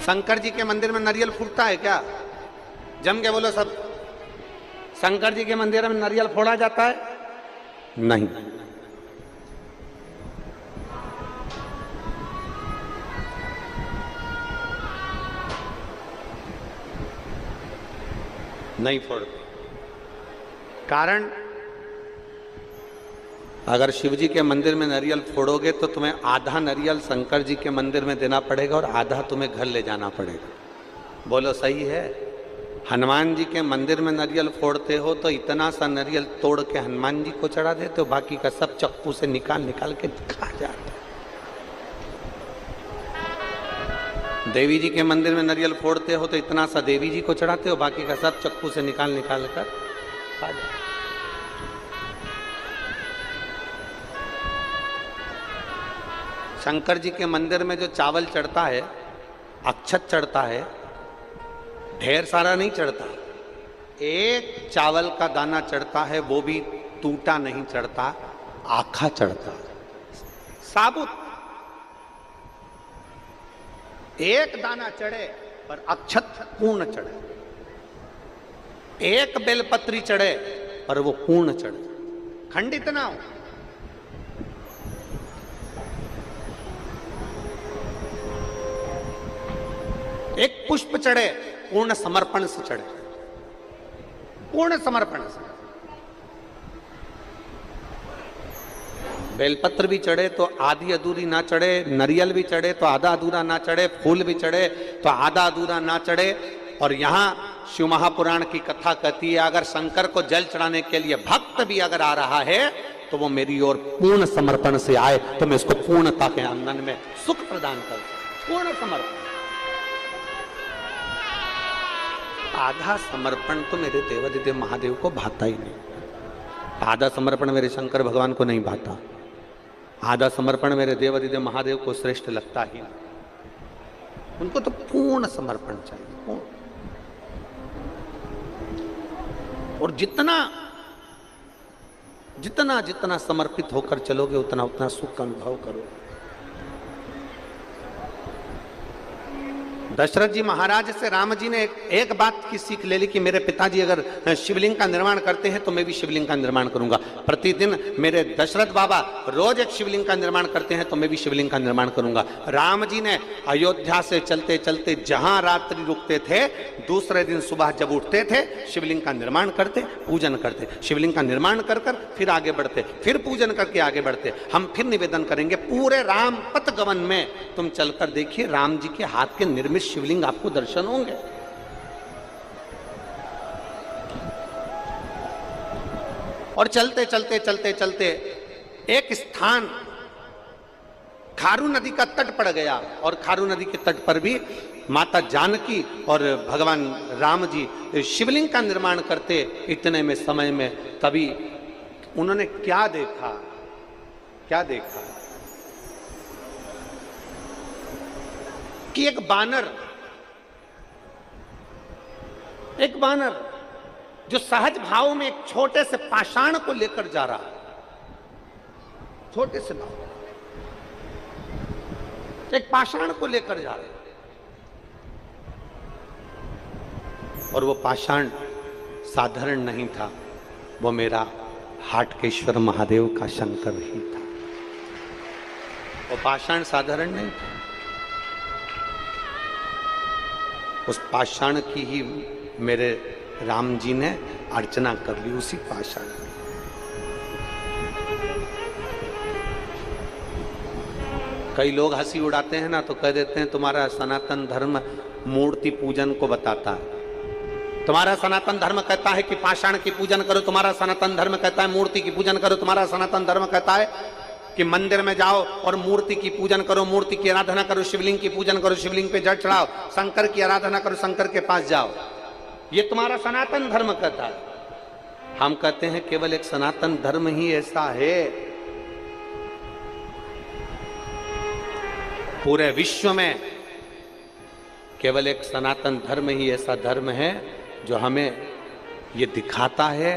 शंकर जी के मंदिर में नारियल फूटता है क्या? जम के बोलो सब। शंकर जी के मंदिर में नारियल फोड़ा जाता है? नहीं। नहीं फोड़ते। कारण, अगर शिव जी के मंदिर में नारियल फोड़ोगे तो तुम्हें आधा नारियल शंकर जी के मंदिर में देना पड़ेगा और आधा तुम्हें घर ले जाना पड़ेगा। बोलो सही है? हनुमान जी के मंदिर में नारियल फोड़ते हो तो इतना सा नारियल तोड़ के हनुमान जी को चढ़ा देते हो, बाकी का सब चक्कू से निकाल निकाल के खा जाते हो। देवी जी के मंदिर में नारियल फोड़ते हो तो इतना सा देवी जी को चढ़ाते हो, बाकी का सब चक्कू से निकाल निकाल कर खा जाते हो। शंकर जी के मंदिर में जो चावल चढ़ता है, अक्षत चढ़ता है, ढेर सारा नहीं चढ़ता, एक चावल का दाना चढ़ता है, वो भी टूटा नहीं चढ़ता, आखा चढ़ता, साबुत। एक दाना चढ़े पर अक्षत पूर्ण चढ़े, एक बेलपत्री चढ़े पर वो पूर्ण चढ़े, खंडित ना हो। एक पुष्प चढ़े पूर्ण समर्पण से चढ़े, पूर्ण समर्पण से। बेलपत्र भी चढ़े तो आधी अधूरी ना चढ़े, नारियल भी चढ़े तो आधा अधूरा ना चढ़े, फूल भी चढ़े तो आधा अधूरा ना चढ़े। और यहां शिव महापुराण की कथा कहती है, अगर शंकर को जल चढ़ाने के लिए भक्त भी अगर आ रहा है तो वो मेरी ओर पूर्ण समर्पण से आए तो मैं उसको पूर्णता के आंगन में सुख प्रदान करूं। पूर्ण समर्पण। आधा समर्पण तो मेरे देवादिदेव महादेव को भाता ही नहीं। आधा समर्पण मेरे शंकर भगवान को नहीं भाता। आधा समर्पण मेरे देवादिदेव महादेव को श्रेष्ठ लगता ही नहीं। उनको तो पूर्ण समर्पण चाहिए, पूर्ण। और जितना जितना जितना समर्पित होकर चलोगे उतना उतना सुख का अनुभव करोगे। दशरथ जी महाराज से राम जी ने एक बात की सीख ले ली कि मेरे पिताजी अगर शिवलिंग का निर्माण करते हैं तो मैं भी शिवलिंग का निर्माण करूंगा। प्रतिदिन मेरे दशरथ बाबा रोज एक शिवलिंग का निर्माण करते हैं तो मैं भी शिवलिंग का निर्माण करूंगा। राम जी ने अयोध्या से चलते चलते जहां रात्रि रुकते थे, दूसरे दिन सुबह जब उठते थे शिवलिंग का निर्माण करते, पूजन करते, शिवलिंग का निर्माण कर कर फिर आगे बढ़ते, फिर पूजन करके आगे बढ़ते। हम फिर निवेदन करेंगे, पूरे राम पथ गवन में तुम चलकर देखिए, राम जी के हाथ के निर्मित शिवलिंग आपको दर्शन होंगे। और चलते चलते चलते चलते एक स्थान खारू नदी का तट पड़ गया और खारू नदी के तट पर भी माता जानकी और भगवान राम जी शिवलिंग का निर्माण करते। इतने में समय में तभी उन्होंने क्या देखा, क्या देखा कि एक बानर जो सहज भाव में एक छोटे से पाषाण को लेकर जा रहा है, छोटे से भाव एक पाषाण को लेकर जा रहा है। और वो पाषाण साधारण नहीं था, वो मेरा हाटकेश्वर महादेव का शंकर ही था। वो पाषाण साधारण नहीं था, उस पाषाण की ही मेरे राम जी ने अर्चना कर ली, उसी पाषाण में। कई लोग हंसी उड़ाते हैं ना, तो कह देते हैं तुम्हारा सनातन धर्म मूर्ति पूजन को बताता है। तुम्हारा सनातन धर्म कहता है कि पाषाण की पूजन करो, तुम्हारा सनातन धर्म कहता है मूर्ति की पूजन करो, तुम्हारा सनातन धर्म कहता है कि मंदिर में जाओ और मूर्ति की पूजन करो, मूर्ति की आराधना करो, शिवलिंग की पूजन करो, शिवलिंग पे जल चढ़ाओ, शंकर की आराधना करो, शंकर के पास जाओ। ये तुम्हारा सनातन धर्म कहता है। हम कहते हैं केवल एक सनातन धर्म ही ऐसा है, पूरे विश्व में केवल एक सनातन धर्म ही ऐसा धर्म है जो हमें ये दिखाता है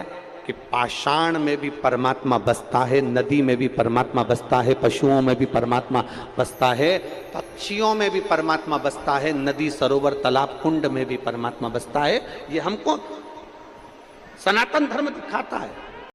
कि पाषाण में भी परमात्मा बसता है, नदी में भी परमात्मा बसता है, पशुओं में भी परमात्मा बसता है, पक्षियों में भी परमात्मा बसता है, नदी सरोवर तालाब कुंड में भी परमात्मा बसता है। ये हमको सनातन धर्म दिखाता है।